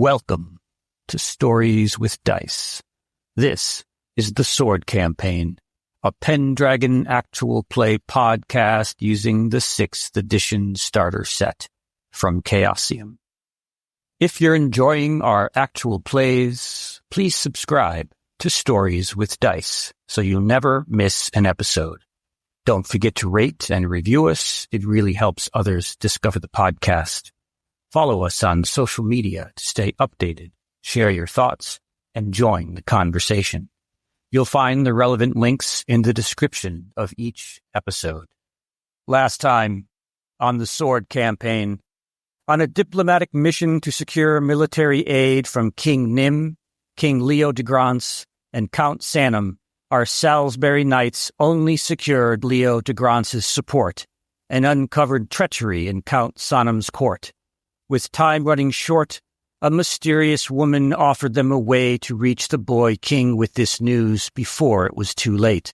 Welcome to Stories with Dice. This is the Sword Campaign, a Pendragon actual play podcast using the 6th edition starter set from Chaosium. If you're enjoying our actual plays, please subscribe to Stories with Dice so you'll never miss an episode. Don't forget to rate and review us. It really helps others discover the podcast. Follow us on social media to stay updated, share your thoughts, and join the conversation. You'll find the relevant links in the description of each episode. Last time on the Sword Campaign, on a diplomatic mission to secure military aid from King Nim, King Leo de Grance, and Count Sanum, our Salisbury Knights only secured Leo de Grance's support and uncovered treachery in Count Sanum's court. With time running short, a mysterious woman offered them a way to reach the boy king with this news before it was too late.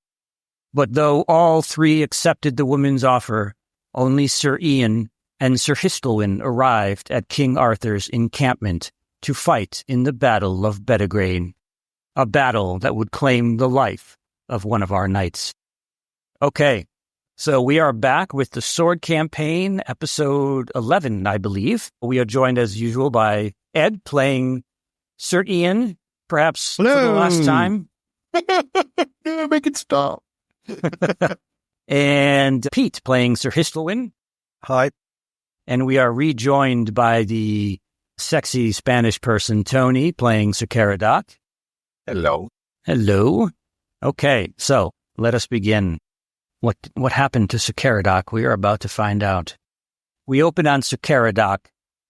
But though all three accepted the woman's offer, only Sir Ian and Sir Hystalwyn arrived at King Arthur's encampment to fight in the Battle of Pendragon, a battle that would claim the life of one of our knights. Okay. So we are back with the Sword Campaign, episode 11, I believe. We are joined as usual by Ed playing Sir Ian, perhaps Hello. for the last time. Make it stop. And Pete playing Sir Hystalwyn. Hi. And we are rejoined by the sexy Spanish person Tony playing Sir Caradoc. Hello. Hello. Okay, so let us begin. What happened to Sir Caradoc? We are about to find out. We open on Sir Caradoc,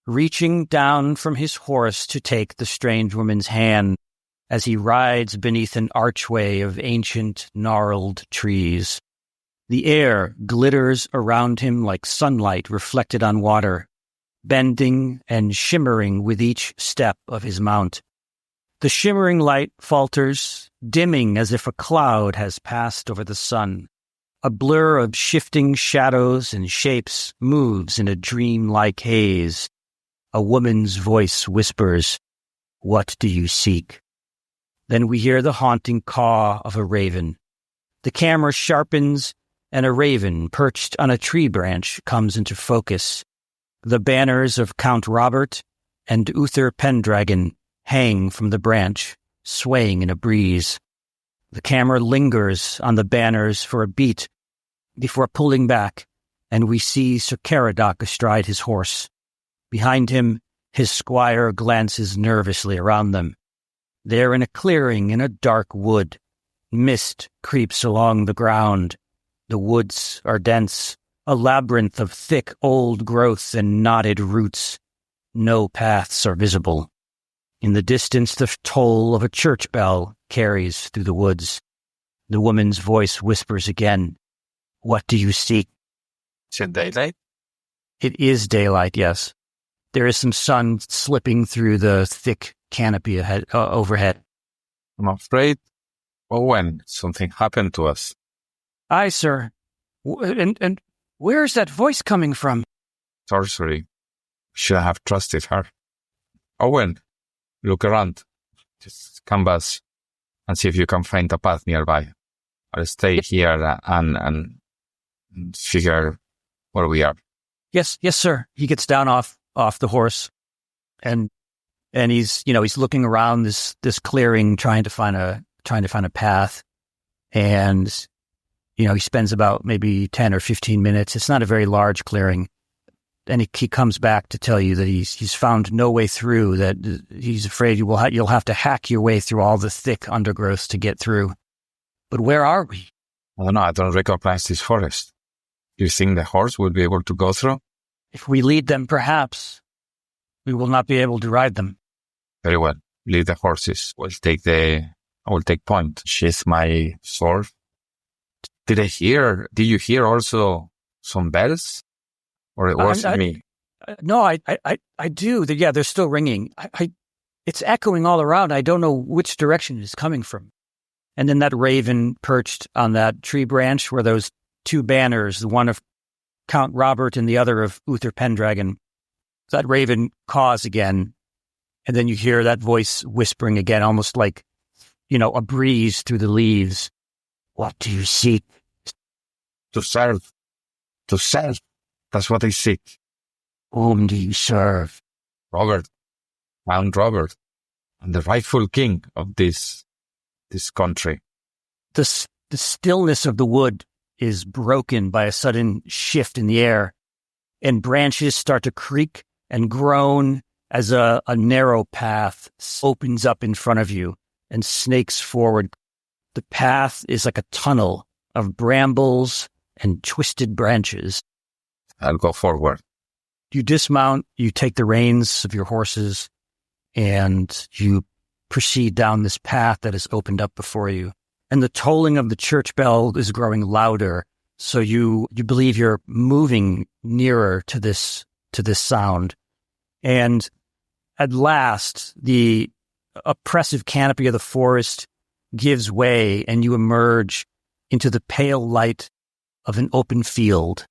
reaching down from his horse to take the strange woman's hand as he rides beneath an archway of ancient, gnarled trees. The air glitters around him like sunlight reflected on water, bending and shimmering with each step of his mount. The shimmering light falters, dimming as if a cloud has passed over the sun. A blur of shifting shadows and shapes moves in a dream-like haze. A woman's voice whispers, "What do you seek?" Then we hear the haunting caw of a raven. The camera sharpens, and a raven perched on a tree branch comes into focus. The banners of Count Robert and Uther Pendragon hang from the branch, swaying in a breeze. The camera lingers on the banners for a beat before pulling back, and we see Sir Caradoc astride his horse. Behind him, his squire glances nervously around them. They're in a clearing in a dark wood. Mist creeps along the ground. The woods are dense, a labyrinth of thick old growth and knotted roots. No paths are visible. In the distance, the toll of a church bell carries through the woods. The woman's voice whispers again, "What do you seek?" Is it daylight? It is daylight, yes. There is some sun slipping through the thick canopy overhead. I'm afraid, Owen, something happened to us. Aye, sir. And where is that voice coming from? Sorcery. Should have trusted her. Owen, look around. Just canvas and see if you can find a path nearby. I'll stay here and figure where we are. Yes, sir. He gets down off the horse, and he's looking around this clearing, trying to find a path, and he spends about maybe 10 or 15 minutes. It's not a very large clearing, and he comes back to tell you that he's found no way through. That he's afraid you'll have to hack your way through all the thick undergrowth to get through. But where are we? I don't know. I don't recognize this forest. Do you think the horse will be able to go through? If we lead them, perhaps. We will not be able to ride them. Very well. Lead the horses. I will take point. Sheath my sword. Did you hear also some bells? Or it wasn't me? No, I do. Yeah, they're still ringing. It's echoing all around. I don't know which direction it's coming from. And then that raven perched on that tree branch where those two banners, the one of Count Robert and the other of Uther Pendragon, that raven caws again, And then you hear that voice whispering again, almost like, a breeze through the leaves. What do you seek? To serve. To serve. That's what I seek. Whom do you serve? Robert. Count Robert. I'm the rightful king of this country. The stillness of the wood is broken by a sudden shift in the air, and branches start to creak and groan as a narrow path opens up in front of you and snakes forward. The path is like a tunnel of brambles and twisted branches. I'll go forward. You dismount, you take the reins of your horses, and you proceed down this path that has opened up before you. And the tolling of the church bell is growing louder, so you believe you're moving nearer to this sound. And at last, the oppressive canopy of the forest gives way, and you emerge into the pale light of an open field.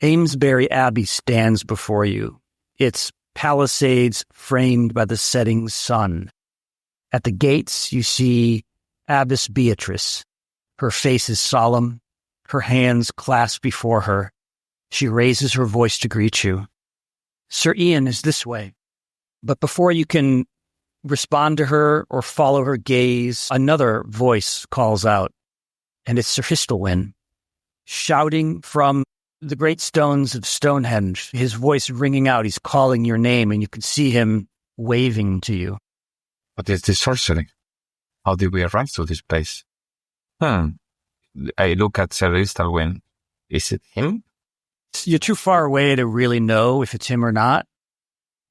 Amesbury Abbey stands before you, its palisades framed by the setting sun. At the gates, you see Abbess Beatrice. Her face is solemn, her hands clasped before her. She raises her voice to greet you. Sir Ian is this way. But before you can respond to her or follow her gaze, another voice calls out, and it's Sir Hystalwyn, shouting from the great stones of Stonehenge, his voice ringing out. He's calling your name, and you can see him waving to you. What is this sorcery? How did we arrive to this place? I look at Sir Hystalwyn. Is it him? You're too far away to really know if it's him or not.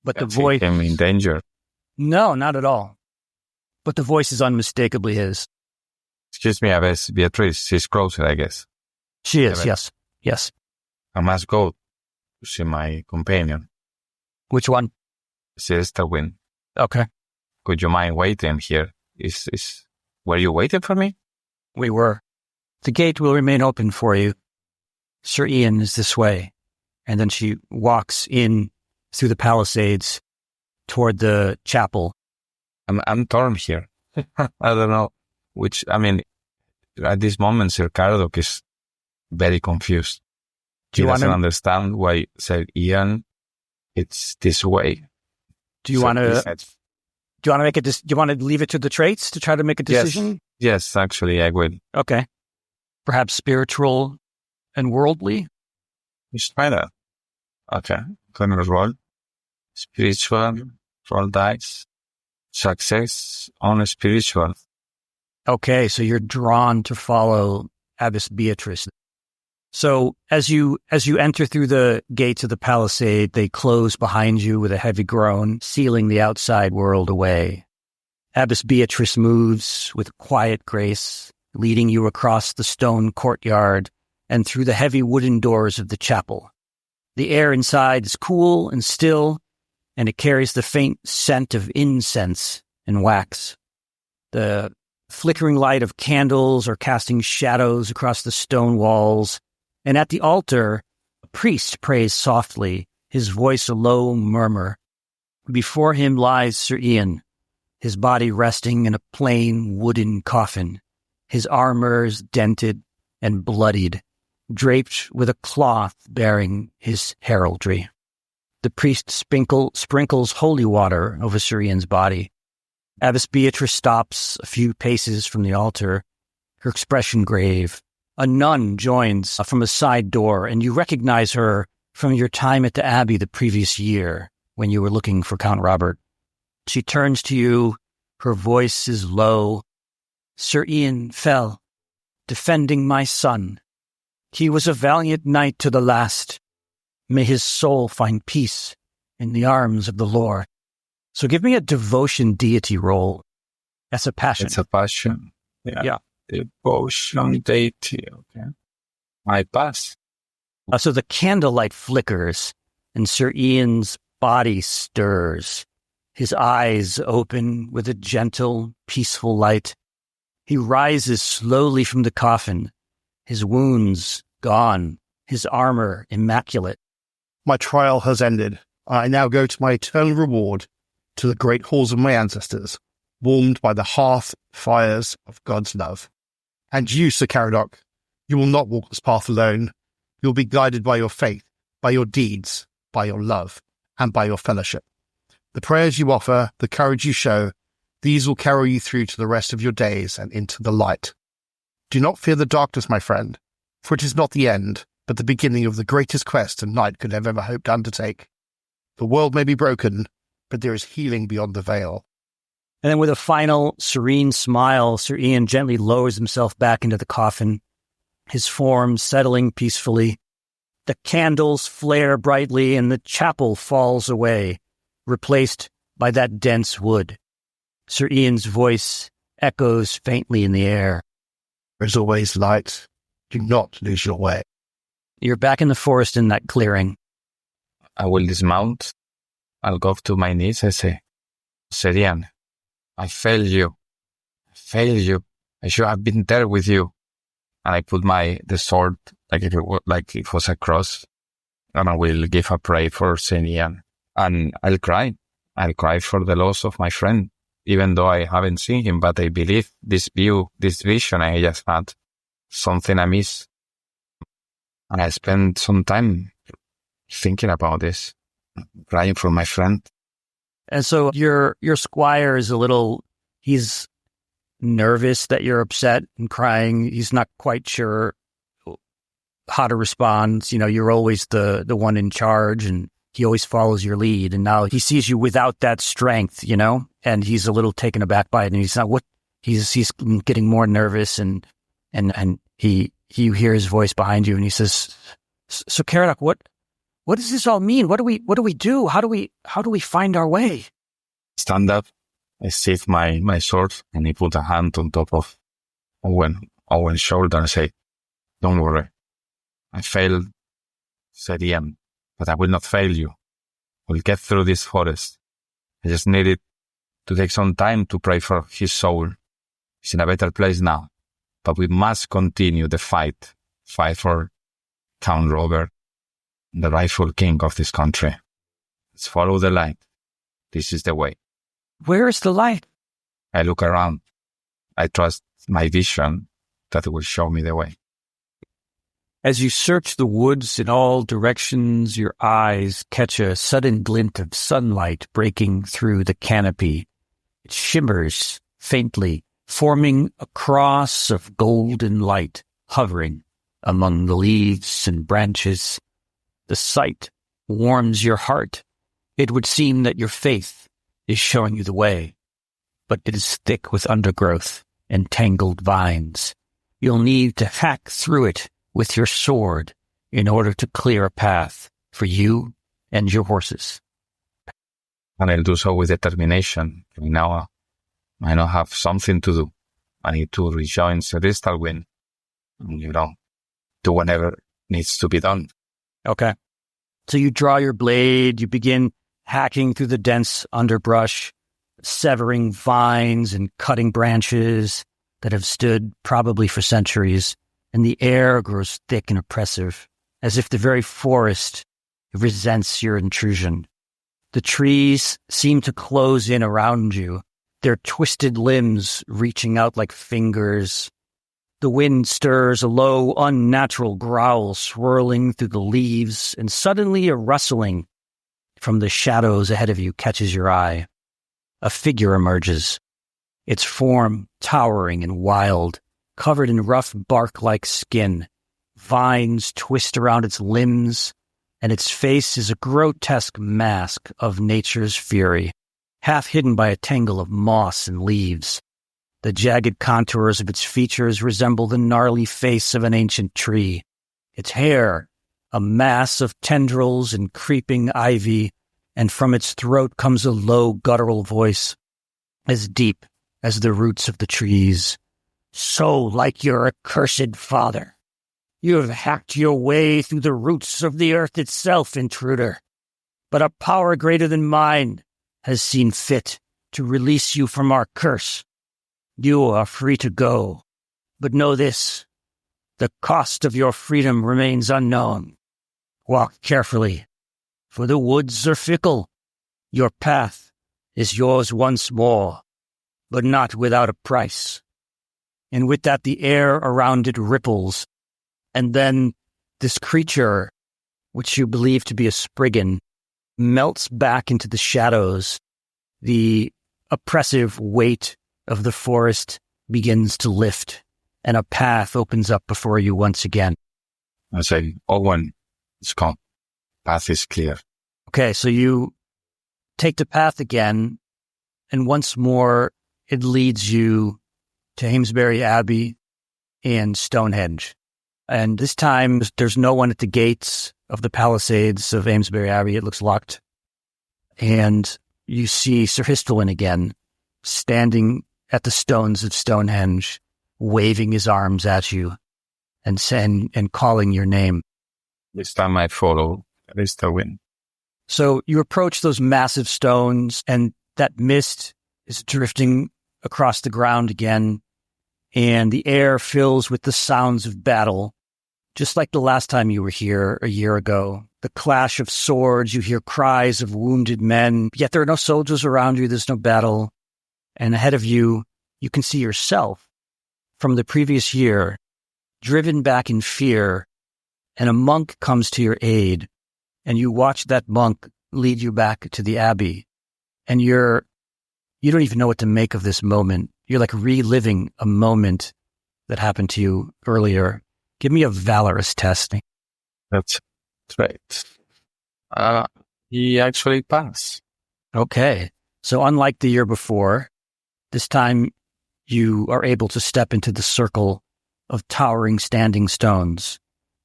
But the voice... him in danger? No, not at all. But the voice is unmistakably his. Excuse me, Abbess Beatrice. She's closer, I guess. She is, yes. I must go to see my companion. Which one? Sir Hystalwyn. Okay. Could you mind waiting here? Were you waiting for me? We were. The gate will remain open for you. Sir Ian is this way. And then she walks in through the palisades toward the chapel. I'm torn here. I don't know at this moment, Sir Caradoc is very confused. He doesn't understand why Sir Ian, it's this way. Do you want to leave it to the traits to try to make a decision? Yes, actually, I will. Okay. Perhaps spiritual and worldly? Let's try that. Okay. Can we roll? Spiritual, roll dice. Success on spiritual. Okay, so you're drawn to follow Abbess Beatrice. So as you enter through the gates of the palisade, they close behind you with a heavy groan, sealing the outside world away. Abbess Beatrice moves with quiet grace, leading you across the stone courtyard and through the heavy wooden doors of the chapel. The air inside is cool and still, and it carries the faint scent of incense and wax. The flickering light of candles are casting shadows across the stone walls, and at the altar, a priest prays softly, his voice a low murmur. Before him lies Sir Ian, his body resting in a plain wooden coffin, his armors dented and bloodied, draped with a cloth bearing his heraldry. The priest sprinkles holy water over Sir Ian's body. Abbess Beatrice stops a few paces from the altar, her expression grave. A nun joins from a side door, and you recognize her from your time at the Abbey the previous year when you were looking for Count Robert. She turns to you. Her voice is low. Sir Ian fell, defending my son. He was a valiant knight to the last. May his soul find peace in the arms of the Lord. So give me a devotion deity roll. That's a passion. It's a passion. Yeah. Devotion deity. Okay. I pass. So the candlelight flickers and Sir Ian's body stirs. His eyes open with a gentle, peaceful light. He rises slowly from the coffin, his wounds gone, his armor immaculate. My trial has ended. I now go to my eternal reward to the great halls of my ancestors, warmed by the hearth fires of God's love. And you, Sir Caradoc, you will not walk this path alone. You'll be guided by your faith, by your deeds, by your love, and by your fellowship. The prayers you offer, the courage you show, these will carry you through to the rest of your days and into the light. Do not fear the darkness, my friend, for it is not the end, but the beginning of the greatest quest a knight could have ever hoped to undertake. The world may be broken, but there is healing beyond the veil. And then with a final serene smile, Sir Ian gently lowers himself back into the coffin, his form settling peacefully. The candles flare brightly and the chapel falls away, replaced by that dense wood. Sir Ian's voice echoes faintly in the air. There is always light. Do not lose your way. You're back in the forest in that clearing. I will dismount. I'll go to my knees. I say, Sir Ian, I failed you. I failed you. I should have been there with you. And I put the sword like it was a cross, and I will give a prayer for Sir Ian. And I'll cry. I'll cry for the loss of my friend, even though I haven't seen him, but I believe this vision I just had, something amiss. And I spent some time thinking about this, crying for my friend. And so your squire is he's nervous that you're upset and crying. He's not quite sure how to respond. You know, you're always the one in charge and he always follows your lead. And now he sees you without that strength, you know, and he's a little taken aback by it. And he's getting more nervous and you hear his voice behind you and he says, "So Caradoc, what does this all mean? What do we do? How do we find our way?" Stand up. I sheath my sword and he put a hand on top of Owen's shoulder and say, "Don't worry. I failed," said Ian, "but I will not fail you. We'll get through this forest. I just needed to take some time to pray for his soul. He's in a better place now, but we must continue the fight for Count Robert, the rightful king of this country. Let's follow the light. This is the way." "Where is the light?" I look around. I trust my vision that it will show me the way. As you search the woods in all directions, your eyes catch a sudden glint of sunlight breaking through the canopy. It shimmers faintly, forming a cross of golden light hovering among the leaves and branches. The sight warms your heart. It would seem that your faith is showing you the way, but it is thick with undergrowth and tangled vines. You'll need to hack through it with your sword in order to clear a path for you and your horses. And I'll do so with determination. Now I now have something to do. I need to rejoin Sir Hystalwyn and, do whatever needs to be done. Okay. So you draw your blade, you begin hacking through the dense underbrush, severing vines and cutting branches that have stood probably for centuries, and the air grows thick and oppressive, as if the very forest resents your intrusion. The trees seem to close in around you, their twisted limbs reaching out like fingers. The wind stirs a low, unnatural growl swirling through the leaves, and suddenly a rustling from the shadows ahead of you catches your eye. A figure emerges, its form towering and wild, covered in rough bark-like skin. Vines twist around its limbs, and its face is a grotesque mask of nature's fury, half hidden by a tangle of moss and leaves. The jagged contours of its features resemble the gnarly face of an ancient tree. Its hair, a mass of tendrils and creeping ivy, and from its throat comes a low guttural voice, as deep as the roots of the trees. "So like your accursed father. You have hacked your way through the roots of the earth itself, intruder. But a power greater than mine has seen fit to release you from our curse. You are free to go, but know this, the cost of your freedom remains unknown. Walk carefully, for the woods are fickle. Your path is yours once more, but not without a price. And with that, the air around it ripples, and then this creature, which you believe to be a Spriggan, melts back into the shadows. The oppressive weight of the forest begins to lift, and a path opens up before you once again. I say, Owen, it's gone. Path is clear. Okay, so you take the path again, and once more it leads you to Amesbury Abbey and Stonehenge. And this time there's no one at the gates of the palisades of Amesbury Abbey. It looks locked. And you see Sir Hystalwyn again, standing at the stones of Stonehenge, waving his arms at you and calling your name. This time I follow Hystalwyn. So you approach those massive stones, and that mist is drifting across the ground again, and the air fills with the sounds of battle, just like the last time you were here a year ago. The clash of swords, you hear cries of wounded men, yet there are no soldiers around you, there's no battle. And ahead of you, you can see yourself from the previous year, driven back in fear, and a monk comes to your aid, and you watch that monk lead you back to the abbey, and you don't even know what to make of this moment. You're like reliving a moment that happened to you earlier. Give me a valorous test. That's right. He actually passed. Okay. So unlike the year before, this time you are able to step into the circle of towering standing stones,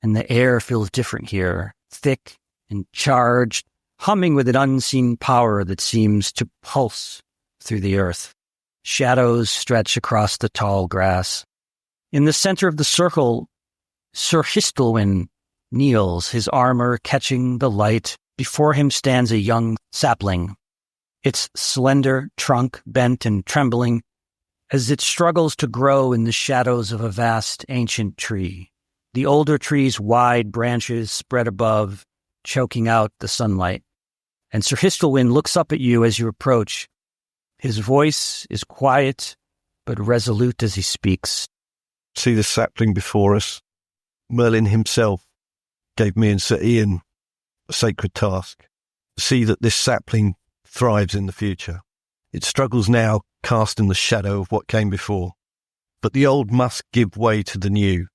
and the air feels different here, thick and charged, humming with an unseen power that seems to pulse through the earth. Shadows stretch across the tall grass. In the center of the circle, Sir Hystalwyn kneels, his armor catching the light. Before him stands a young sapling, its slender trunk bent and trembling as it struggles to grow in the shadows of a vast ancient tree. The older tree's wide branches spread above, choking out the sunlight. And Sir Hystalwyn looks up at you as you approach. His voice is quiet, but resolute as he speaks. See the sapling before us? Merlin himself gave me and Sir Ian a sacred task. See that this sapling thrives in the future. It struggles now, cast in the shadow of what came before. But the old must give way to the new.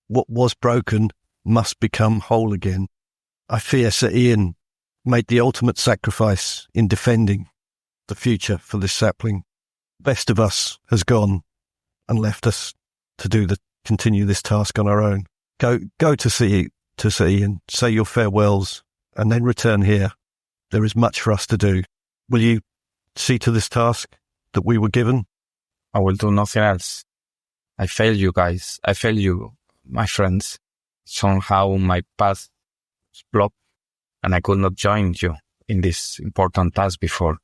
What was broken must become whole again. I fear Sir Ian made the ultimate sacrifice in defending the future for this sapling. Best of us has gone and left us to continue this task on our own. Go to Sir Ian, say your farewells, and then return here. There is much for us to do. Will you see to this task that we were given? I will do nothing else. I failed you guys. I failed you, my friends. Somehow my path was blocked, and I could not join you in this important task before.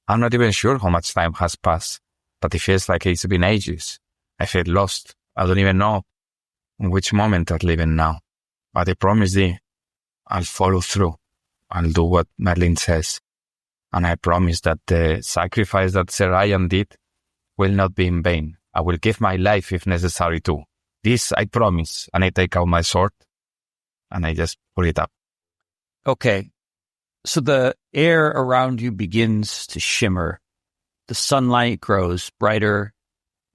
I'm not even sure how much time has passed, but it feels like it's been ages. I feel lost. I don't even know in which moment I live in now. But I promise thee, I'll follow through. I'll do what Merlin says. And I promise that the sacrifice that Sir Ian did will not be in vain. I will give my life if necessary too. This I promise. And I take out my sword and I just put it up. Okay. So the air around you begins to shimmer. The sunlight grows brighter,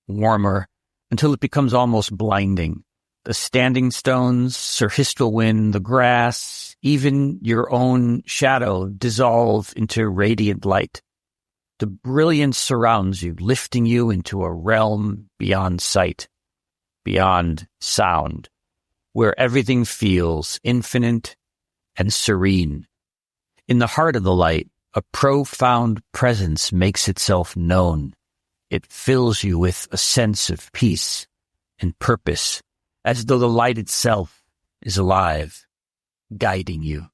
warmer, until it becomes almost blinding. The standing stones, Sir Hystalwyn, the grass, even your own shadow dissolve into radiant light. The brilliance surrounds you, lifting you into a realm beyond sight, beyond sound, where everything feels infinite and serene. In the heart of the light, a profound presence makes itself known. It fills you with a sense of peace and purpose, as though the light itself is alive, guiding you.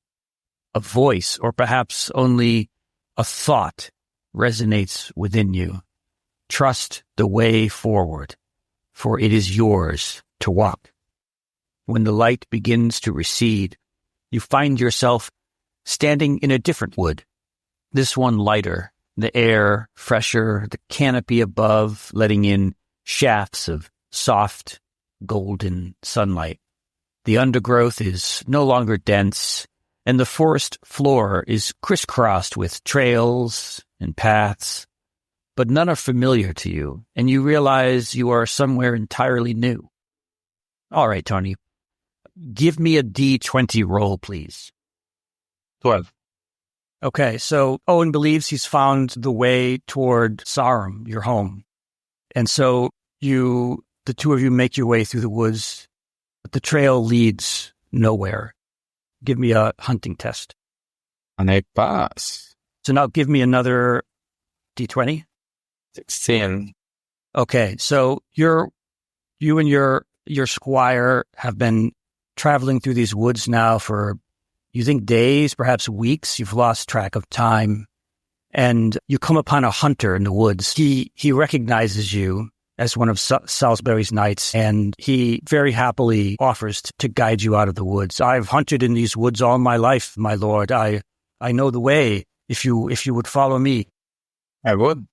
A voice, or perhaps only a thought, resonates within you. Trust the way forward, for it is yours to walk. When the light begins to recede, you find yourself standing in a different wood, this one lighter, the air fresher, the canopy above letting in shafts of soft, golden sunlight. The undergrowth is no longer dense, and the forest floor is crisscrossed with trails and paths, but none are familiar to you, and you realize you are somewhere entirely new. All right, Tony, give me a D20 roll, please. 12. Okay, so Owen believes he's found the way toward Sarum, your home. And so the two of you make your way through the woods, but the trail leads nowhere. Give me a hunting test. And I pass. So now give me another D20. 16. Okay, so you and your squire have been traveling through these woods now for, you think, days, perhaps weeks. You've lost track of time. And you come upon a hunter in the woods. He recognizes you as one of Salisbury's knights, and he very happily offers to guide you out of the woods. I've hunted in these woods all my life, my lord. I know the way, if you would follow me. I would.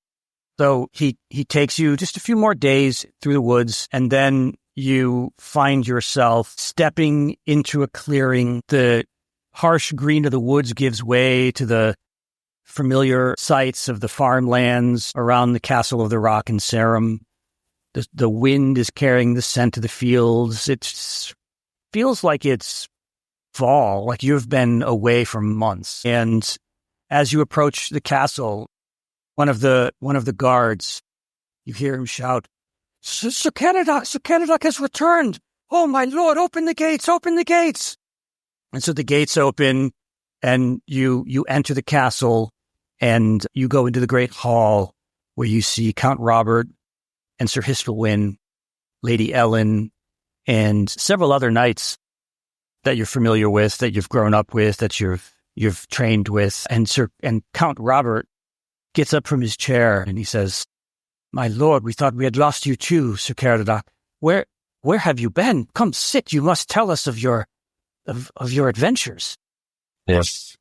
So he takes you just a few more days through the woods, and then you find yourself stepping into a clearing. The harsh green of the woods gives way to the familiar sights of the farmlands around the Castle of the Rock in Sarum. The wind is carrying the scent of the fields. It feels like it's fall, like you've been away for months. And as you approach the castle, one of the guards, you hear him shout, Sir Caradoc has returned. Oh, my lord, open the gates, open the gates. And so the gates open, and you enter the castle, and you go into the great hall where you see Count Robert and Sir Hystalwyn, Lady Ellen, and several other knights that you're familiar with, that you've grown up with, that you've trained with. And Count Robert gets up from his chair and he says, "My lord, we thought we had lost you too, Sir Caradoc. Where have you been? Come sit. You must tell us of your adventures." Yes.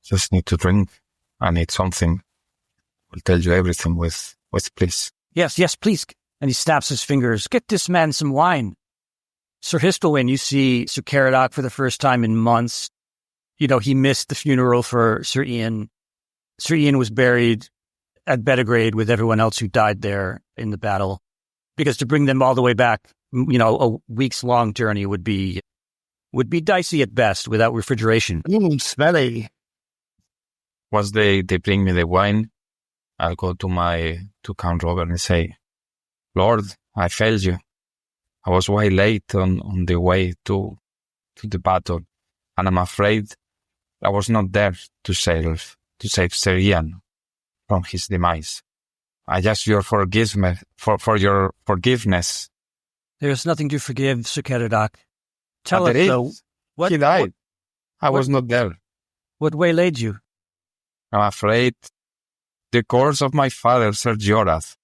Just need to drink. I need something. I'll tell you everything with please. Yes, please. And he snaps his fingers. Get this man some wine. Sir Hystalwyn, you see Sir Caradoc for the first time in months. You know, he missed the funeral for Sir Ian. Sir Ian was buried at Pendragon with everyone else who died there in the battle. Because to bring them all the way back, you know, a weeks-long journey would be dicey at best without refrigeration. Smelly. Once they bring me the wine, I'll go to Count Robert and say, "Lord, I failed you. I was way late on the way to the battle, and I'm afraid I was not there to save Sir Ian from his demise. I ask your forgiveness for your forgiveness." There's nothing to forgive, Sir Caradoc. Tell But us, there is. though, what, He died. I was not there. what waylaid you? I'm afraid the course of my father, Sir Jorah,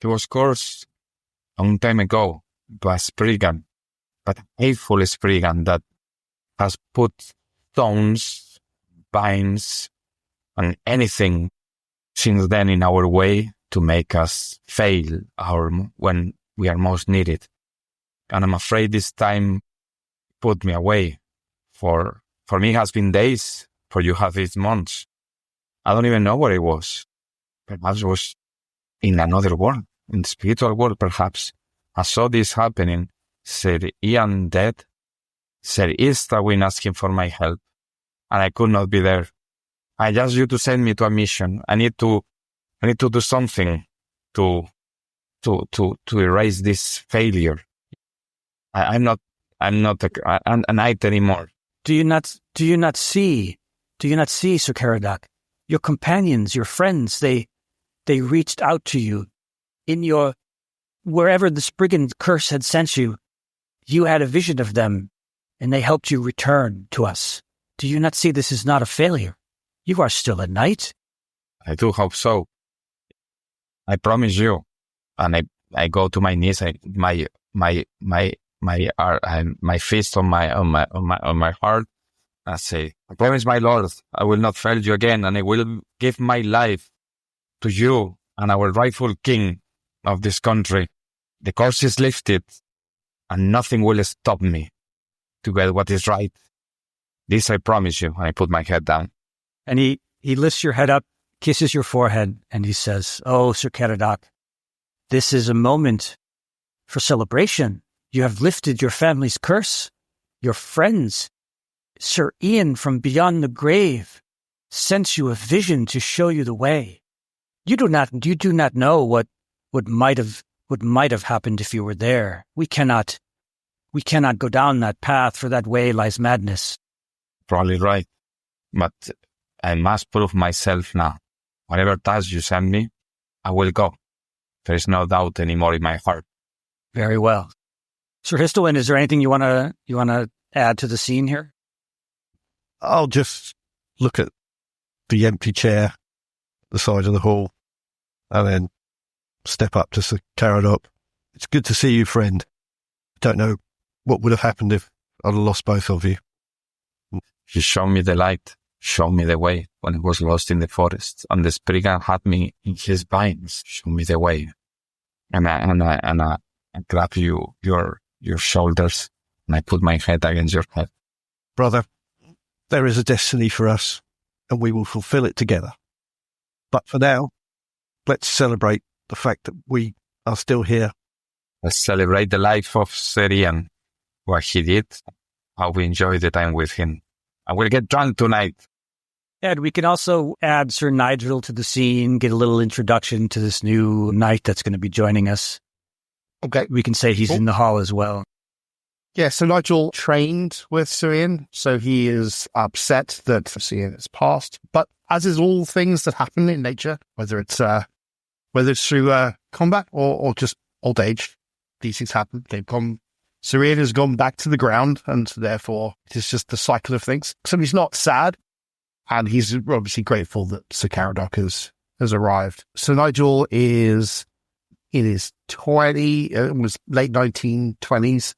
he was coursed a long time ago by Spriggan, but a faithful Spriggan that has put stones, vines, and anything since then in our way to make us fail when we are most needed. And I'm afraid this time put me away. For me it has been days, for you have been months. I don't even know where it was. Perhaps it was in another world, in the spiritual world, perhaps. I saw this happening. Sir Ian dead. Sir Hystalwyn asking for my help. And I could not be there. I asked you to send me to a mission. I need to do something to erase this failure. I'm not a knight anymore. Do you not see, Sir Caradoc? Your companions, your friends, they reached out to you in wherever the Spriggan curse had sent you. You had a vision of them, and they helped you return to us. Do you not see this is not a failure? You are still a knight. I do hope so. I promise you. And I go to my knees. My fist on my heart. I say, "I promise, my lord, I will not fail you again, and I will give my life to you and our rightful king of this country, the curse is lifted and nothing will stop me to get what is right. This I promise you. And I put my head down. And he lifts your head up, kisses your forehead, and he says, "Oh, Sir Caradoc, this is a moment for celebration. You have lifted your family's curse. Your friends, Sir Ian from beyond the grave, sent you a vision to show you the way. You do not know what might have happened if you were there. We cannot go down that path, for that way lies madness." Probably right. But I must prove myself now. Whatever task you send me, I will go. There is no doubt anymore in my heart. Very well. Sir Hystalwyn, is there anything you want to add to the scene here? I'll just look at the empty chair at the side of the hall and then step up to Sir Caradoc. "It's good to see you, friend. Don't know what would have happened if I'd have lost both of you." You showed me the light, showed me the way when I was lost in the forest, and the Spriggan had me in his vines, showed me the way. And I grab your shoulders, and I put my head against your head. "Brother, there is a destiny for us, and we will fulfill it together. But for now, let's celebrate the fact that we are still here." Let's celebrate the life of Sir Ian, what he did, how we enjoyed the time with him. I will get drunk tonight. Ed, we can also add Sir Nigel to the scene, get a little introduction to this new knight that's going to be joining us. Okay. We can say he's in the hall as well. Yeah, so Nigel trained with Sir Ian, so he is upset that Sir Ian has passed. But as is all things that happen in nature, whether it's through combat or just old age, these things happen. Sir Ian has gone back to the ground, and therefore it is just the cycle of things. So he's not sad, and he's obviously grateful that Sir Caradoc has arrived. So Nigel is in his was late 1920s.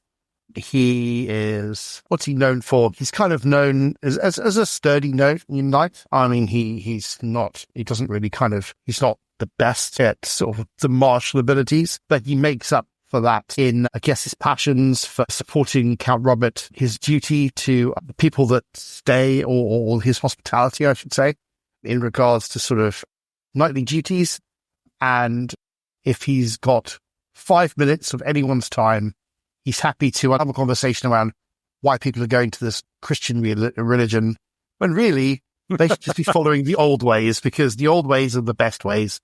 He is, what's he known for? He's kind of known as a sturdy knight. I mean, he's not the best at sort of the martial abilities, but he makes up for that in, I guess, his passions for supporting Count Robert, his duty to the people that stay, or his hospitality, I should say, in regards to sort of knightly duties. And if he's got 5 minutes of anyone's time, he's happy to have a conversation around why people are going to this Christian religion, when really they should just be following the old ways, because the old ways are the best ways.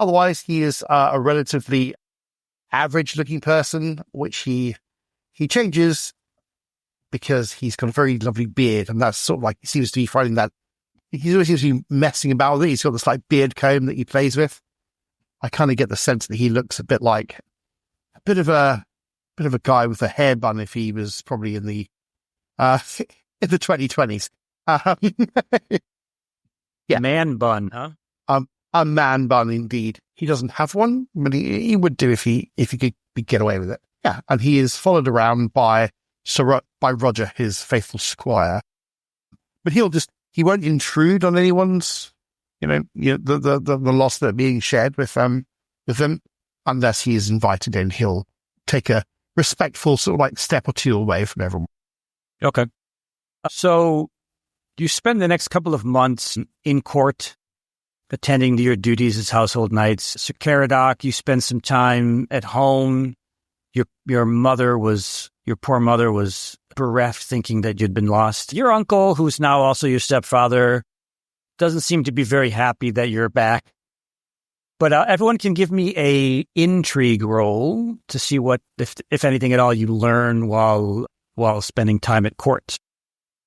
Otherwise, he is a relatively average-looking person, which he changes because he's got a very lovely beard, and that's sort of like, he seems to be finding that he always seems to be messing about with it. He's got this like beard comb that he plays with. I kind of get the sense that he looks a bit like a bit of a guy with a hair bun if he was probably in the 2020s. Yeah, man bun, huh? A man bun, indeed. He doesn't have one, but he would do if he could get away with it. Yeah, and he is followed around by Roger, his faithful squire. But he won't intrude on anyone's, the loss that are being shared with them, unless he is invited in. He'll take a respectful sort of like step or two away from everyone. Okay. So you spend the next couple of months in court, attending to your duties as household knights. Sir Caradoc, you spend some time at home. Your poor mother was bereft, thinking that you'd been lost. Your uncle, who's now also your stepfather, doesn't seem to be very happy that you're back. But everyone can give me a intrigue roll to see what, if anything at all, you learn while spending time at court.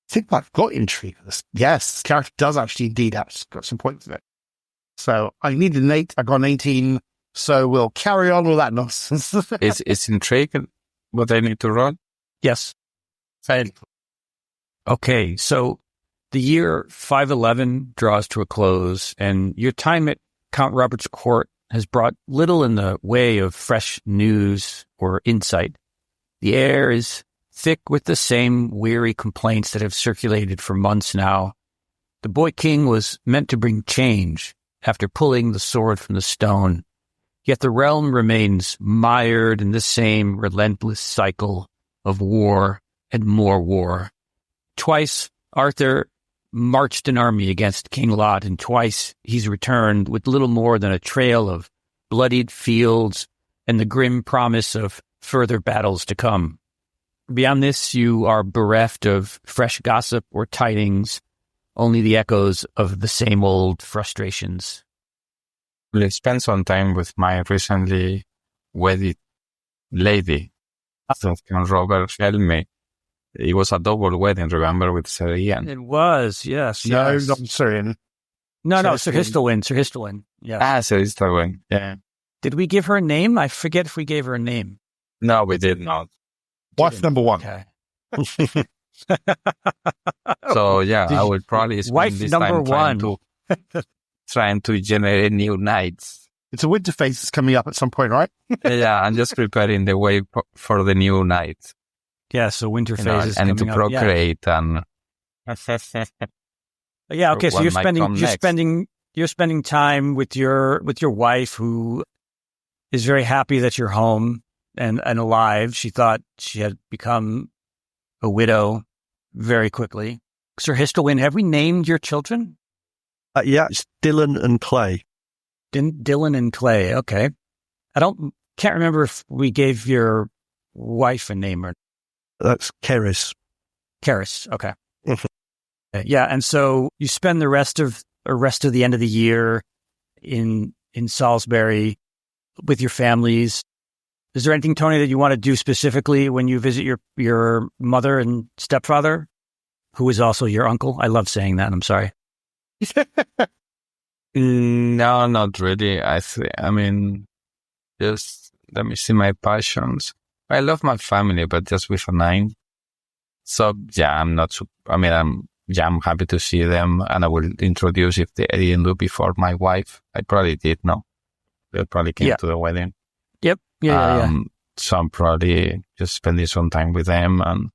I think I've got intrigue for this. Yes, this character does actually indeed have got some points in it. So I needed an 8. I got an 18. So we'll carry on with that nonsense. Is intrigue what I need to roll? Yes. Okay, so the year 511 draws to a close, and your time at Count Robert's court has brought little in the way of fresh news or insight. The air is thick with the same weary complaints that have circulated for months now. The boy king was meant to bring change, after pulling the sword from the stone. Yet the realm remains mired in the same relentless cycle of war and more war. Twice Arthur marched an army against King Lot, and twice he's returned with little more than a trail of bloodied fields and the grim promise of further battles to come. Beyond this, you are bereft of fresh gossip or tidings, only the echoes of the same old frustrations. I spent some time with my recently wedded lady, that King Robert helped me. It was a double wedding, remember, with Sir Ian. It was, yes. No, yes. not Syrian. No, Sir Sir Hystalwyn. Sir Hystalwyn. Yes. Ah, Sir Hystalwyn. Yeah. Did we give her a name? I forget if we gave her a name. No, we did not. Wife number one. Okay. So yeah, Did I you- would probably spend Wife this number time one. trying to generate new knights. It's a winter phase that's coming up at some point, right? Yeah, I'm just preparing the way for the new knight. Yeah, so winter You phase know, is I need to coming up. Yeah. procreate and Yeah, okay, so what you're might come spending next. you're spending time with your wife, who is very happy that you're home and alive. She thought she had become a widow very quickly. Sir Hystalwyn, have we named your children? Yeah, it's Dylan and Clay. Dylan and Clay. Okay. Can't remember if we gave your wife a name or That's Keris. Karis. Okay. Yeah, and so you spend the rest of the end of the year in Salisbury with your families. Is there anything, Tony, that you want to do specifically when you visit your mother and stepfather, who is also your uncle? I love saying that. I'm sorry. No, not really. I mean, just let me see my passions. I love my family, but just with a 9. So yeah, I'm happy to see them, and I will introduce if I didn't do before my wife. I probably did, no? They probably came to the wedding. Yep. Yeah. So I'm probably just spending some time with them and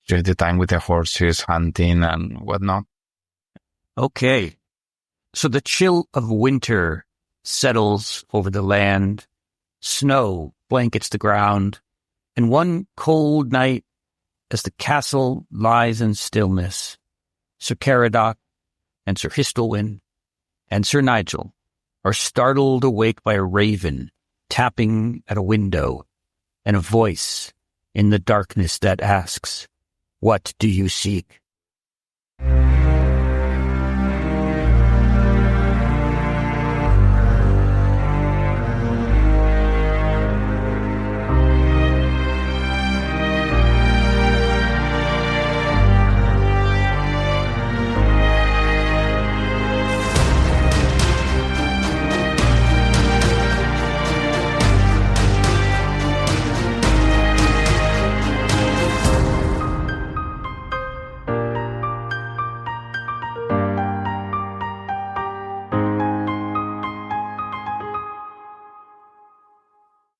during the time with the horses, hunting and whatnot. Okay. So the chill of winter settles over the land. Snow blankets the ground. And one cold night, as the castle lies in stillness, Sir Caradoc and Sir Hystalwyn and Sir Nigel are startled awake by a raven tapping at a window and a voice in the darkness that asks, "What do you seek?"